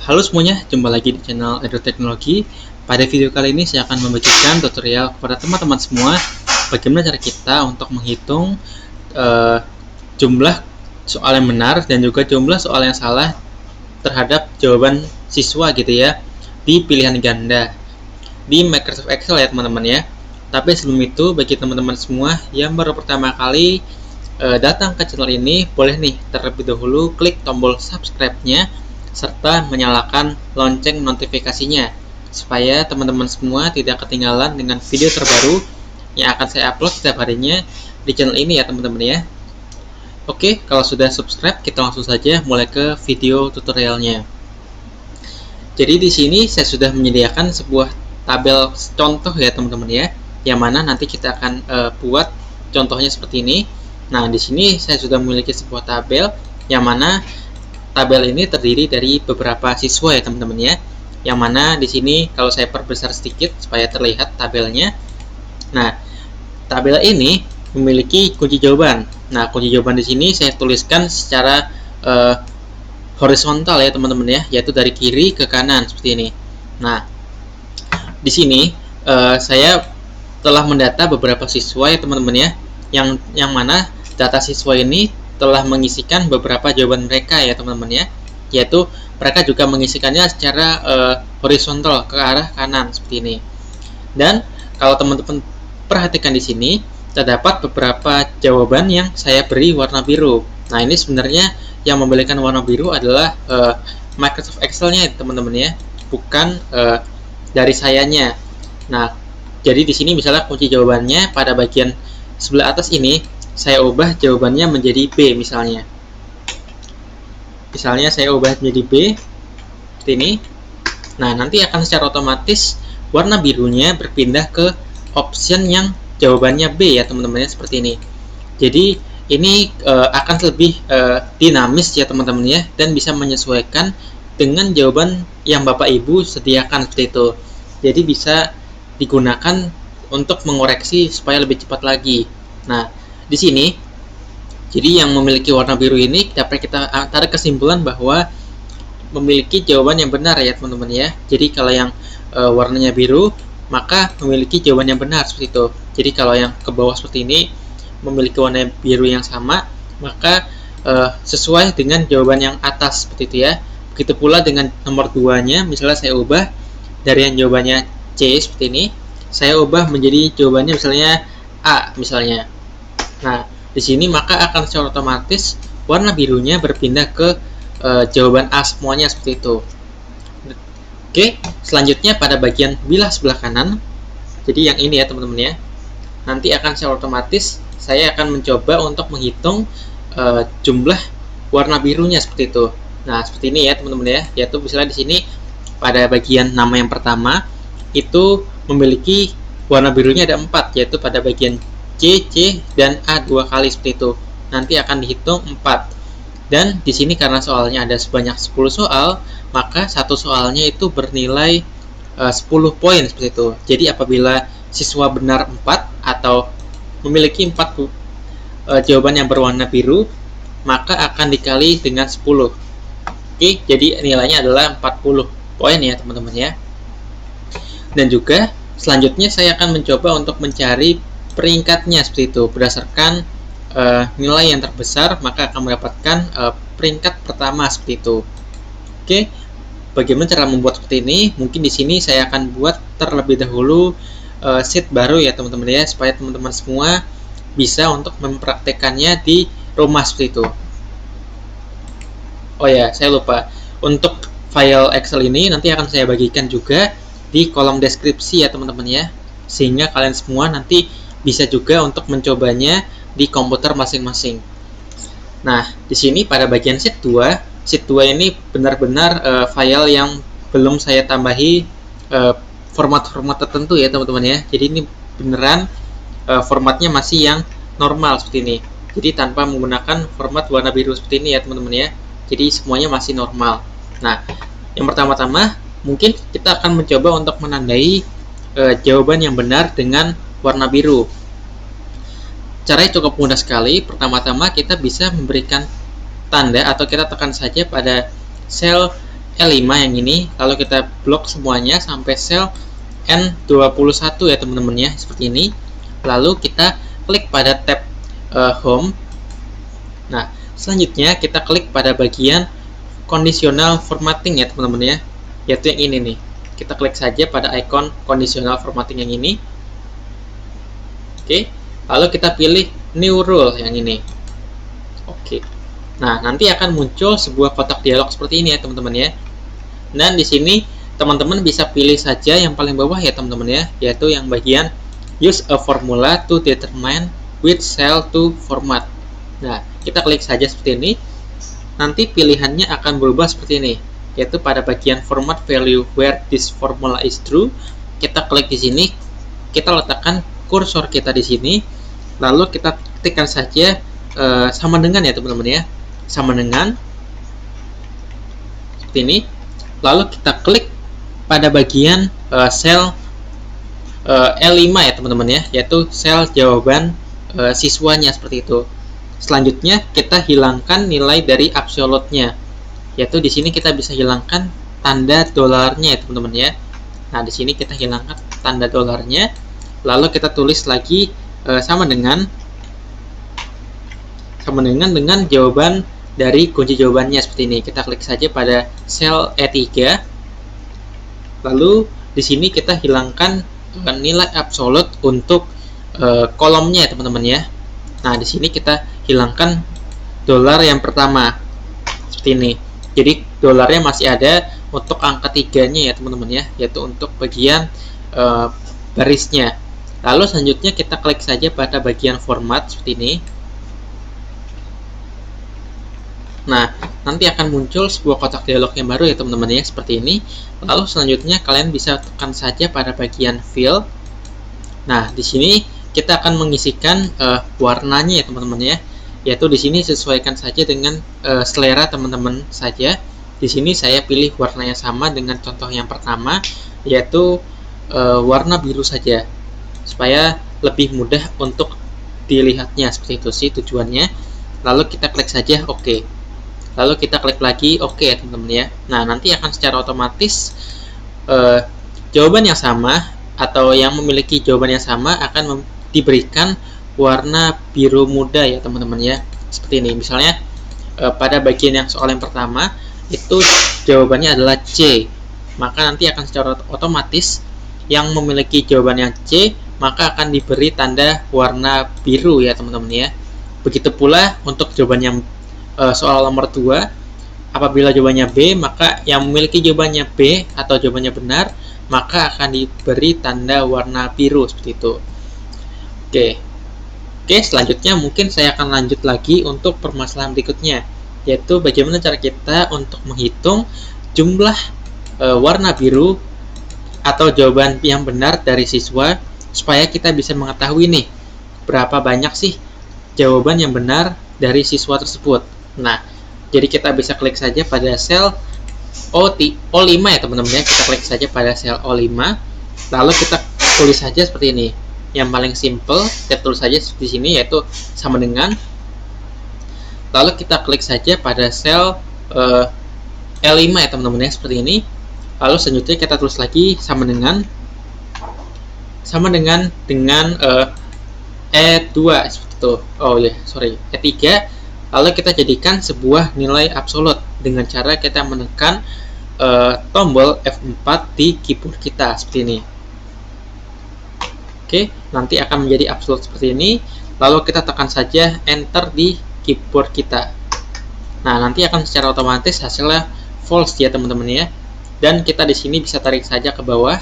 Halo semuanya, jumpa lagi di channel Teknologi. Pada video kali ini saya akan membagikan tutorial kepada teman-teman semua bagaimana cara kita untuk menghitung jumlah soal yang benar dan juga jumlah soal yang salah terhadap jawaban siswa gitu ya di pilihan ganda di Microsoft Excel ya teman-teman ya. Tapi sebelum itu, bagi teman-teman semua yang baru pertama kali datang ke channel ini, boleh nih terlebih dahulu klik tombol subscribe-nya serta menyalakan lonceng notifikasinya supaya teman-teman semua tidak ketinggalan dengan video terbaru yang akan saya upload setiap harinya di channel ini ya teman-teman ya. Oke, kalau sudah subscribe, kita langsung saja mulai ke video tutorialnya. Jadi di sini saya sudah menyediakan sebuah tabel contoh ya teman-teman ya, yang mana nanti kita akan buat contohnya seperti ini. Nah, di sini saya sudah memiliki sebuah tabel yang mana tabel ini terdiri dari beberapa siswa ya teman-teman ya. Yang mana di sini kalau saya perbesar sedikit supaya terlihat tabelnya. Nah, tabel ini memiliki kunci jawaban. Nah, kunci jawaban di sini saya tuliskan secara horizontal ya teman-teman ya, yaitu dari kiri ke kanan seperti ini. Nah, di sini saya telah mendata beberapa siswa ya teman-teman ya, yang mana data siswa ini telah mengisikan beberapa jawaban mereka ya teman-teman ya, yaitu mereka juga mengisikannya secara horizontal ke arah kanan seperti ini. Dan kalau teman-teman perhatikan di sini terdapat beberapa jawaban yang saya beri warna biru. Nah, ini sebenarnya yang memberikan warna biru adalah Microsoft Excel-nya teman-teman ya, bukan dari sayanya. Nah, jadi di sini misalnya kunci jawabannya pada bagian sebelah atas ini saya ubah jawabannya menjadi B misalnya. Misalnya saya ubah menjadi B seperti ini. Nah, nanti akan secara otomatis warna birunya berpindah ke option yang jawabannya B ya teman-teman ya, seperti ini. Jadi ini akan lebih dinamis ya teman-teman ya, dan bisa menyesuaikan dengan jawaban yang Bapak Ibu sediakan seperti itu. Jadi bisa digunakan untuk mengoreksi supaya lebih cepat lagi. Nah, di sini, jadi yang memiliki warna biru ini dapat kita tarik kesimpulan bahwa memiliki jawaban yang benar ya teman-teman ya. Jadi kalau yang warnanya biru, maka memiliki jawaban yang benar seperti itu. Jadi kalau yang ke bawah seperti ini memiliki warna biru yang sama, maka sesuai dengan jawaban yang atas seperti itu ya. Begitu pula dengan nomor 2-nya, misalnya saya ubah dari yang jawabannya C seperti ini, saya ubah menjadi jawabannya misalnya A misalnya. Nah, di sini maka akan secara otomatis warna birunya berpindah ke jawaban A semuanya seperti itu. Oke, selanjutnya pada bagian bilah sebelah kanan. Jadi yang ini ya teman-teman ya. Nanti akan secara otomatis saya akan mencoba untuk menghitung jumlah warna birunya seperti itu. Nah, seperti ini ya teman-teman ya. Yaitu misalnya di sini pada bagian nama yang pertama itu memiliki warna birunya ada 4, yaitu pada bagian C, C, dan A 2 kali seperti itu. Nanti akan dihitung 4. Dan di sini karena soalnya ada sebanyak 10 soal, maka satu soalnya itu bernilai 10 poin seperti itu. Jadi apabila siswa benar 4 atau memiliki 4 jawaban yang berwarna biru, maka akan dikali dengan 10. Oke, jadi nilainya adalah 40 poin ya teman-teman ya. Dan juga selanjutnya saya akan mencoba untuk mencari peringkatnya seperti itu. Berdasarkan nilai yang terbesar, maka akan mendapatkan peringkat pertama seperti itu. Oke, bagaimana cara membuat seperti ini? Mungkin di sini saya akan buat terlebih dahulu sheet baru ya teman-teman ya, supaya teman-teman semua bisa untuk mempraktekannya di rumah seperti itu. Oh ya, saya lupa. Untuk file Excel ini nanti akan saya bagikan juga di kolom deskripsi ya teman-teman ya, sehingga kalian semua nanti bisa juga untuk mencobanya di komputer masing-masing. Nah, di sini pada bagian sheet 2 ini benar-benar file yang belum saya tambahi format-format tertentu ya teman-teman ya. Jadi ini beneran formatnya masih yang normal seperti ini. Jadi tanpa menggunakan format warna biru seperti ini ya teman-teman ya. Jadi semuanya masih normal. Nah, yang pertama-tama mungkin kita akan mencoba untuk menandai jawaban yang benar dengan warna biru. Caranya cukup mudah sekali. Pertama-tama kita bisa memberikan tanda atau kita tekan saja pada sel L5 yang ini, lalu kita blok semuanya sampai sel N21 ya teman-teman ya, seperti ini. Lalu kita klik pada tab Home. Nah, selanjutnya kita klik pada bagian conditional formatting ya teman-teman ya, yaitu yang ini nih. Kita klik saja pada icon conditional formatting yang ini. Oke, lalu kita pilih new rule yang ini. Oke. Nah, nanti akan muncul sebuah kotak dialog seperti ini ya teman-teman ya. Dan di sini teman-teman bisa pilih saja yang paling bawah ya teman-teman ya, yaitu yang bagian use a formula to determine which cell to format. Nah, kita klik saja seperti ini. Nanti pilihannya akan berubah seperti ini, yaitu pada bagian format value where this formula is true. Kita klik di sini, kita letakkan kursor kita di sini, lalu kita ketikkan saja sama dengan ya teman-teman ya, sama dengan seperti ini. Lalu kita klik pada bagian sel L5 ya teman-teman ya, yaitu sel jawaban siswanya seperti itu. Selanjutnya kita hilangkan nilai dari absolute-nya, yaitu di sini kita bisa hilangkan tanda dolarnya ya teman-teman ya. Nah, di sini kita hilangkan tanda dolarnya, lalu kita tulis lagi sama dengan jawaban dari kunci jawabannya seperti ini. Kita klik saja pada sel E3. Lalu di sini kita hilangkan nilai absolut untuk kolomnya ya teman-teman ya. Nah, di sini kita hilangkan dolar yang pertama seperti ini. Jadi dolarnya masih ada untuk angka 3-nya ya teman-teman ya, yaitu untuk bagian barisnya. Lalu selanjutnya kita klik saja pada bagian format seperti ini. Nah, nanti akan muncul sebuah kotak dialog yang baru ya teman-teman ya, seperti ini. Lalu selanjutnya kalian bisa tekan saja pada bagian fill. Nah, di sini kita akan mengisikan warnanya ya teman-teman ya, yaitu di sini sesuaikan saja dengan selera teman-teman saja. Di sini saya pilih warnanya sama dengan contoh yang pertama, yaitu warna biru saja, supaya lebih mudah untuk dilihatnya. Seperti itu sih tujuannya. Lalu kita klik saja OK. Lalu kita klik lagi OK ya teman-teman ya. Nah, nanti akan secara otomatis jawaban yang sama atau yang memiliki jawaban yang sama akan diberikan warna biru muda ya teman-teman ya, seperti ini. Misalnya pada bagian yang soal yang pertama itu jawabannya adalah C, maka nanti akan secara otomatis yang memiliki jawaban yang C maka akan diberi tanda warna biru ya teman-teman ya. Begitu pula untuk jawaban yang soal nomor 2, apabila jawabannya B, maka yang memiliki jawabannya B atau jawabannya benar, maka akan diberi tanda warna biru seperti itu. Oke, selanjutnya mungkin saya akan lanjut lagi untuk permasalahan berikutnya, yaitu bagaimana cara kita untuk menghitung jumlah warna biru atau jawaban yang benar dari siswa, supaya kita bisa mengetahui nih berapa banyak sih jawaban yang benar dari siswa tersebut. Nah, jadi kita bisa klik saja pada sel O5 ya teman-teman ya. Kita klik saja pada sel O5, lalu kita tulis saja seperti ini. Yang paling simple kita tulis saja di sini, yaitu sama dengan. Lalu kita klik saja pada sel L5 ya teman-teman ya, seperti ini. Lalu selanjutnya kita tulis lagi sama dengan E2 seperti itu. E3. Lalu kita jadikan sebuah nilai absolut dengan cara kita menekan tombol F4 di keyboard kita seperti ini. Oke, nanti akan menjadi absolut seperti ini. Lalu kita tekan saja enter di keyboard kita. Nah, nanti akan secara otomatis hasilnya false ya teman-teman ya. Dan kita di sini bisa tarik saja ke bawah.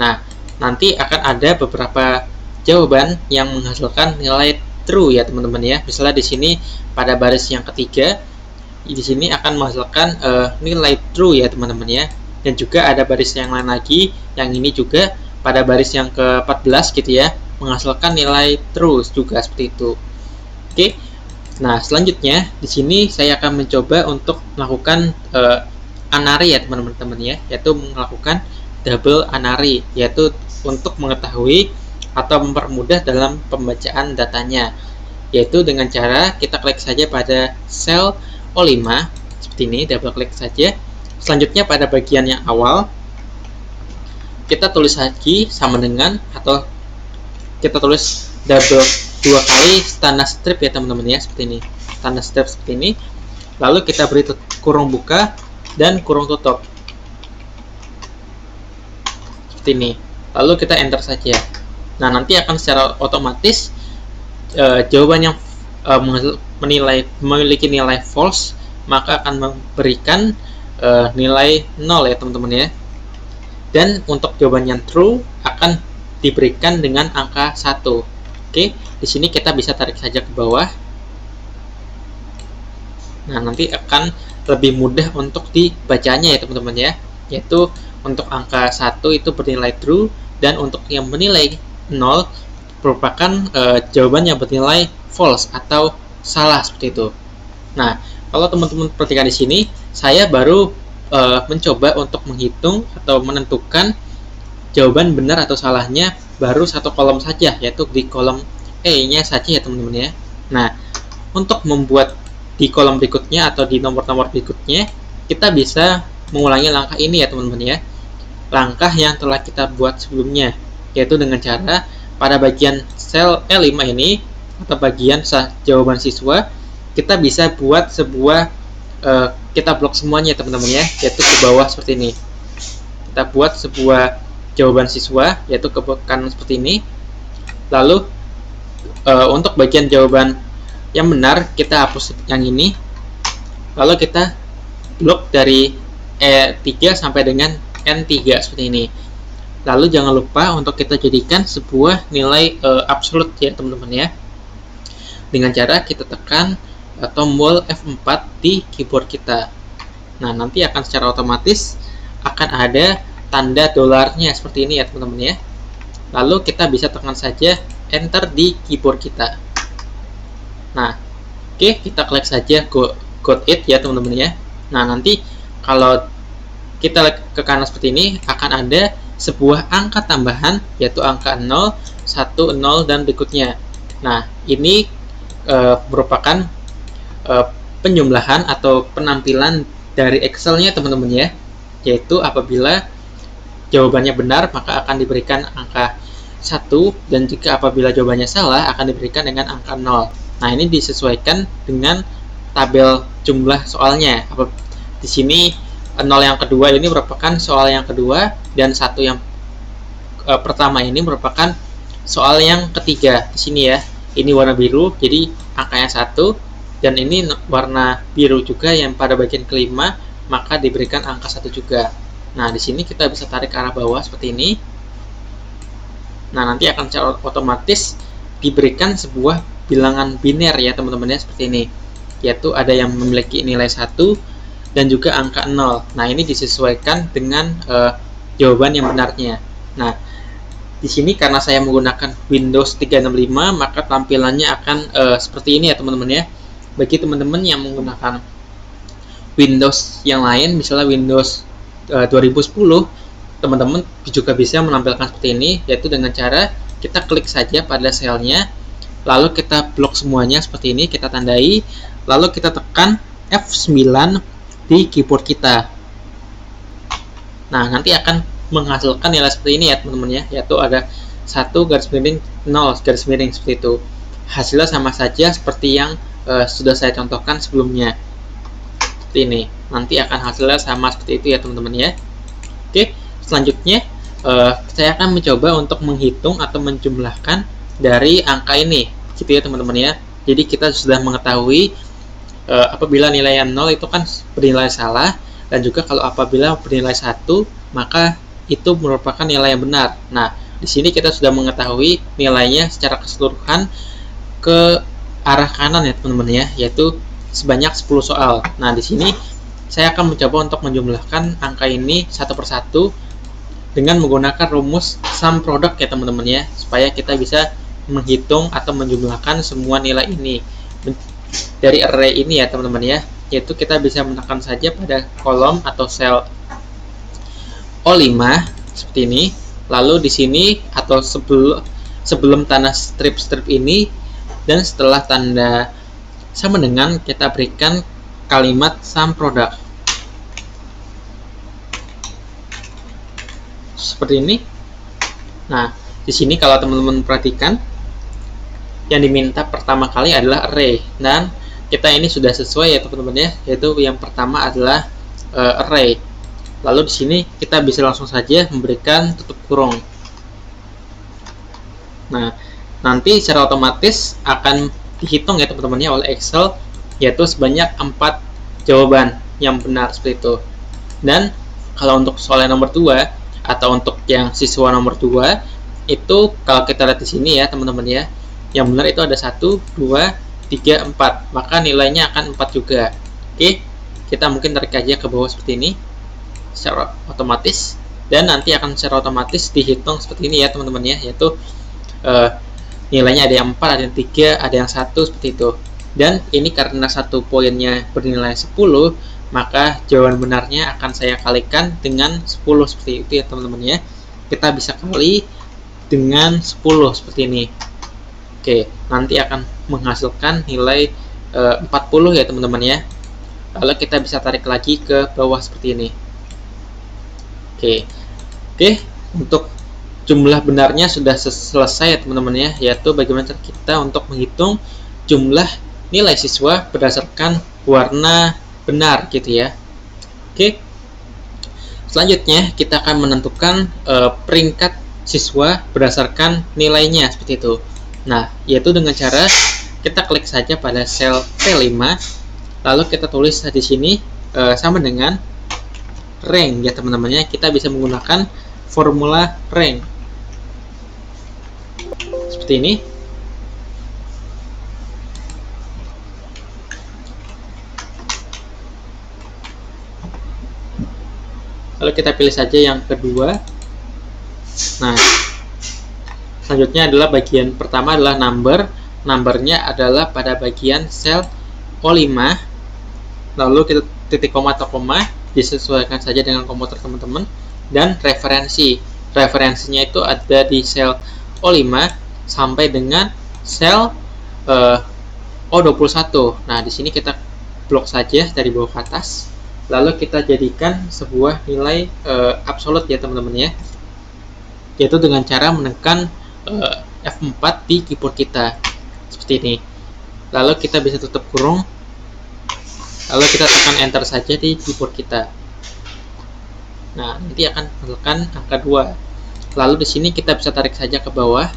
Nah, nanti akan ada beberapa jawaban yang menghasilkan nilai true ya teman-teman ya. Misalnya di sini pada baris yang ketiga, di sini akan menghasilkan nilai true ya teman-teman ya. Dan juga ada baris yang lain lagi, yang ini juga pada baris yang ke-14 gitu ya, menghasilkan nilai true juga seperti itu. Oke. Nah, selanjutnya di sini saya akan mencoba untuk melakukan anari ya teman-teman ya, yaitu melakukan double anari, yaitu untuk mengetahui atau mempermudah dalam pembacaan datanya, yaitu dengan cara kita klik saja pada sel O5, seperti ini, double klik saja. Selanjutnya pada bagian yang awal kita tulis lagi sama dengan, atau kita tulis double 2 kali tanda strip ya teman-teman ya, seperti ini, tanda strip seperti ini. Lalu kita beri kurung buka dan kurung tutup seperti ini. Lalu kita enter saja. Nah, nanti akan secara otomatis jawaban yang memiliki nilai false maka akan memberikan nilai 0 ya teman-teman ya. Dan untuk jawaban yang true akan diberikan dengan angka 1. Oke, di sini kita bisa tarik saja ke bawah. Nah, nanti akan lebih mudah untuk dibacanya ya teman-teman ya. Yaitu untuk angka 1 itu bernilai true, dan untuk yang bernilai 0 merupakan jawaban yang bernilai false atau salah seperti itu. Nah, kalau teman-teman perhatikan di sini, saya baru mencoba untuk menghitung atau menentukan jawaban benar atau salahnya baru satu kolom saja, yaitu di kolom E-nya saja ya teman-teman ya. Nah, untuk membuat di kolom berikutnya atau di nomor-nomor berikutnya, kita bisa mengulangi langkah ini ya teman-teman ya. Langkah yang telah kita buat sebelumnya, yaitu dengan cara pada bagian sel E5 ini atau bagian jawaban siswa, kita bisa buat sebuah kita blok semuanya teman-teman ya, yaitu ke bawah seperti ini. Kita buat sebuah jawaban siswa yaitu ke kanan seperti ini. Lalu untuk bagian jawaban yang benar kita hapus yang ini. Lalu kita blok dari E3 sampai dengan N3 seperti ini. Lalu jangan lupa untuk kita jadikan sebuah nilai absolut ya teman-teman ya, dengan cara kita tekan tombol F4 di keyboard kita. Nah, nanti akan secara otomatis akan ada tanda dolarnya seperti ini ya teman-teman ya. Lalu kita bisa tekan saja enter di keyboard kita. Nah, oke, kita klik saja code it ya teman-teman ya. Nah, nanti kalau kita ke kanan seperti ini akan ada sebuah angka tambahan, yaitu angka 0, 1, 0 dan berikutnya. Nah, ini merupakan penjumlahan atau penampilan dari Excel-nya teman-teman ya, yaitu apabila jawabannya benar maka akan diberikan angka 1, dan jika apabila jawabannya salah akan diberikan dengan angka 0. Nah, ini disesuaikan dengan tabel jumlah soalnya. Di sini 0 yang kedua ini merupakan soal yang kedua, dan 1 yang pertama ini merupakan soal yang ketiga. Di sini ya, ini warna biru jadi angkanya 1, dan ini warna biru juga yang pada bagian kelima maka diberikan angka 1 juga. Nah, di sini kita bisa tarik ke arah bawah seperti ini. Nah, nanti akan secara otomatis diberikan sebuah bilangan biner ya teman-teman ya, seperti ini, yaitu ada yang memiliki nilai 1 dan juga angka 0. Nah, ini disesuaikan dengan jawaban yang benarnya. Nah, di sini karena saya menggunakan Windows 365 maka tampilannya akan seperti ini ya teman-teman ya. Bagi teman-teman yang menggunakan Windows yang lain, misalnya Windows 2010, teman-teman juga bisa menampilkan seperti ini, yaitu dengan cara kita klik saja pada selnya, lalu kita blok semuanya seperti ini, kita tandai, lalu kita tekan F9 di keyboard kita. Nah, nanti akan menghasilkan nilai seperti ini ya teman-teman ya, yaitu ada 1 garis miring 0 garis miring seperti itu. Hasilnya sama saja seperti yang sudah saya contohkan sebelumnya, seperti ini. Nanti akan hasilnya sama seperti itu ya teman-teman ya. Oke, selanjutnya saya akan mencoba untuk menghitung atau menjumlahkan dari angka ini, gitu ya teman-teman ya. Jadi kita sudah mengetahui apabila nilai yang 0 itu kan bernilai salah, dan juga kalau apabila bernilai 1 maka itu merupakan nilai yang benar. Nah, di sini kita sudah mengetahui nilainya secara keseluruhan ke arah kanan ya teman-teman ya, yaitu sebanyak 10 soal. Nah, di sini saya akan mencoba untuk menjumlahkan angka ini satu persatu dengan menggunakan rumus sum product ya teman-teman ya, supaya kita bisa menghitung atau menjumlahkan semua nilai ini dari array ini ya teman-teman ya, yaitu kita bisa menekan saja pada kolom atau sel O5 seperti ini. Lalu di sini atau sebelum tanda strip-strip ini dan setelah tanda sama dengan, kita berikan kalimat sum product. Seperti ini. Nah, di sini kalau teman-teman perhatikan, yang diminta pertama kali adalah array, dan kita ini sudah sesuai ya teman-teman ya, yaitu yang pertama adalah array. Lalu di sini kita bisa langsung saja memberikan tutup kurung. Nah, nanti secara otomatis akan dihitung ya teman-teman ya oleh Excel, yaitu sebanyak 4 jawaban yang benar seperti itu. Dan kalau untuk soal yang nomor 2 atau untuk yang siswa nomor 2 itu, kalau kita lihat di sini ya teman-teman ya, yang benar itu ada 1, 2, 3, 4, maka nilainya akan 4 juga. Oke, kita mungkin tarik aja ke bawah seperti ini secara otomatis, dan nanti akan secara otomatis dihitung seperti ini ya teman-teman ya, yaitu nilainya ada yang 4, ada yang 3, ada yang 1 seperti itu. Dan ini karena satu poinnya bernilai 10, maka jawaban benarnya akan saya kalikan dengan 10 seperti itu ya teman-teman ya. Kita bisa kali dengan 10 seperti ini. Oke, nanti akan menghasilkan nilai 40 ya teman-teman ya. Lalu kita bisa tarik lagi ke bawah seperti ini. Oke, untuk jumlah benarnya sudah selesai ya teman-teman ya, yaitu bagaimana cara kita untuk menghitung jumlah nilai siswa berdasarkan warna benar gitu ya. Oke, selanjutnya kita akan menentukan peringkat siswa berdasarkan nilainya seperti itu. Nah, yaitu dengan cara kita klik saja pada sel P5, lalu kita tulis di sini sama dengan rank ya teman-teman ya. Kita bisa menggunakan formula rank seperti ini. Lalu kita pilih saja yang kedua. Nah, selanjutnya adalah bagian pertama adalah number. Numbernya adalah pada bagian sel O5. Lalu kita titik koma atau koma, disesuaikan saja dengan komputer teman-teman. Dan referensi. Referensinya itu ada di sel O5 sampai dengan sel O21. Nah, di sini kita blok saja dari bawah ke atas. Lalu kita jadikan sebuah nilai absolut ya teman-teman ya, yaitu dengan cara menekan F4 di keyboard kita seperti ini. Lalu kita bisa tutup kurung, lalu kita tekan enter saja di keyboard kita. Nah, nanti akan menekan angka 2. Lalu di sini kita bisa tarik saja ke bawah.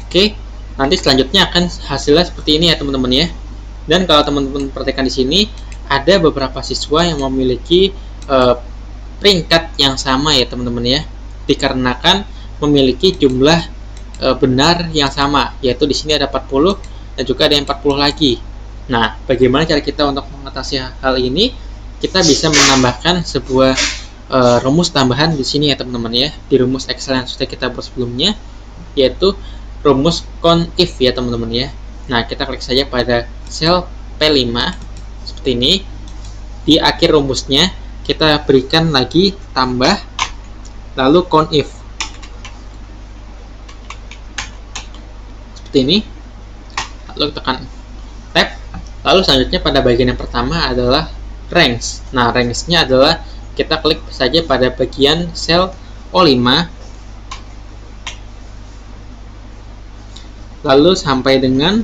Oke, nanti selanjutnya akan hasilnya seperti ini ya teman-teman ya. Dan kalau teman-teman perhatikan di sini, ada beberapa siswa yang memiliki peringkat yang sama ya teman-teman ya, dikarenakan memiliki jumlah benar yang sama, yaitu di sini ada 40 dan juga ada yang 40 lagi. Nah, bagaimana cara kita untuk mengatasi hal ini? Kita bisa menambahkan sebuah rumus tambahan di sini ya teman-teman ya, di rumus Excel yang sudah kita buat sebelumnya, yaitu rumus CONIF ya teman-teman ya. Nah, kita klik saja pada sel P5 seperti ini. Di akhir rumusnya kita berikan lagi tambah, lalu CONIF seperti ini. Lalu tekan tab. Lalu selanjutnya pada bagian yang pertama adalah ranks. Nah, ranks-nya adalah kita klik saja pada bagian sel O5, lalu sampai dengan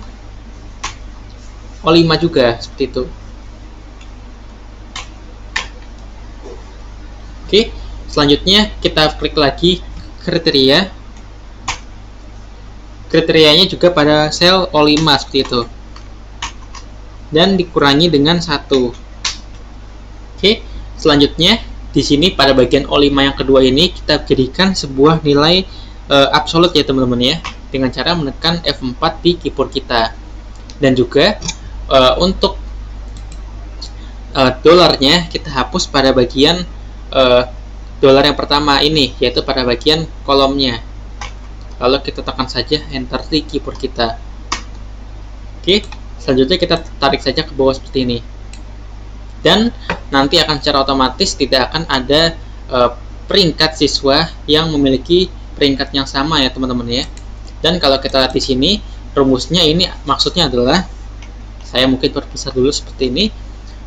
O5 juga seperti itu. Oke, selanjutnya kita klik lagi kriteria. Kriterianya juga pada sel O5 seperti itu, dan dikurangi dengan 1. Oke, selanjutnya di sini pada bagian O5 yang kedua ini kita jadikan sebuah nilai absolut ya teman-teman ya, dengan cara menekan F4 di keyboard kita. Dan juga untuk dolarnya kita hapus pada bagian dolar yang pertama ini, yaitu pada bagian kolomnya. Lalu kita tekan saja enter di keyboard kita. Oke, selanjutnya kita tarik saja ke bawah seperti ini, dan nanti akan secara otomatis tidak akan ada peringkat siswa yang memiliki peringkat yang sama ya teman-teman ya. Dan kalau kita lihat di sini rumusnya, ini maksudnya adalah Saya mungkin perpisah dulu seperti ini.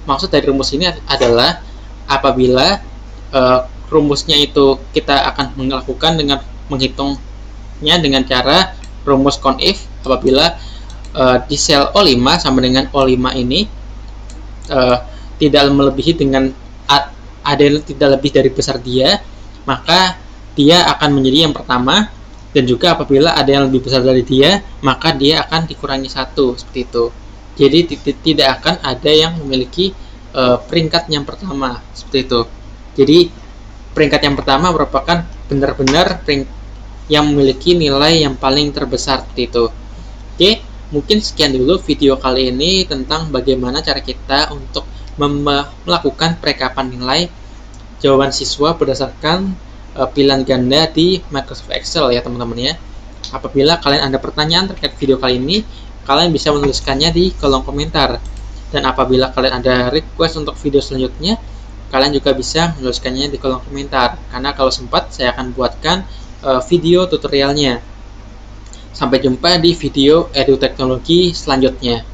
Maksud dari rumus ini adalah apabila rumusnya itu kita akan melakukan dengan menghitungnya dengan cara rumus CONIF apabila di sel O5 sama dengan O5 ini tidak melebihi dengan ada yang tidak lebih dari besar dia, maka dia akan menjadi yang pertama, dan juga apabila ada yang lebih besar dari dia, maka dia akan dikurangi 1, seperti itu. Jadi tidak akan ada yang memiliki peringkat yang pertama, seperti itu. Jadi peringkat yang pertama merupakan benar-benar yang memiliki nilai yang paling terbesar, seperti itu. Oke, mungkin sekian dulu video kali ini tentang bagaimana cara kita untuk melakukan perekapan nilai jawaban siswa berdasarkan pilihan ganda di Microsoft Excel ya teman-teman ya. Apabila kalian ada pertanyaan terkait video kali ini, kalian bisa menuliskannya di kolom komentar. Dan apabila kalian ada request untuk video selanjutnya, kalian juga bisa menuliskannya di kolom komentar. Karena kalau sempat, saya akan buatkan video tutorialnya. Sampai jumpa di video edu teknologi selanjutnya.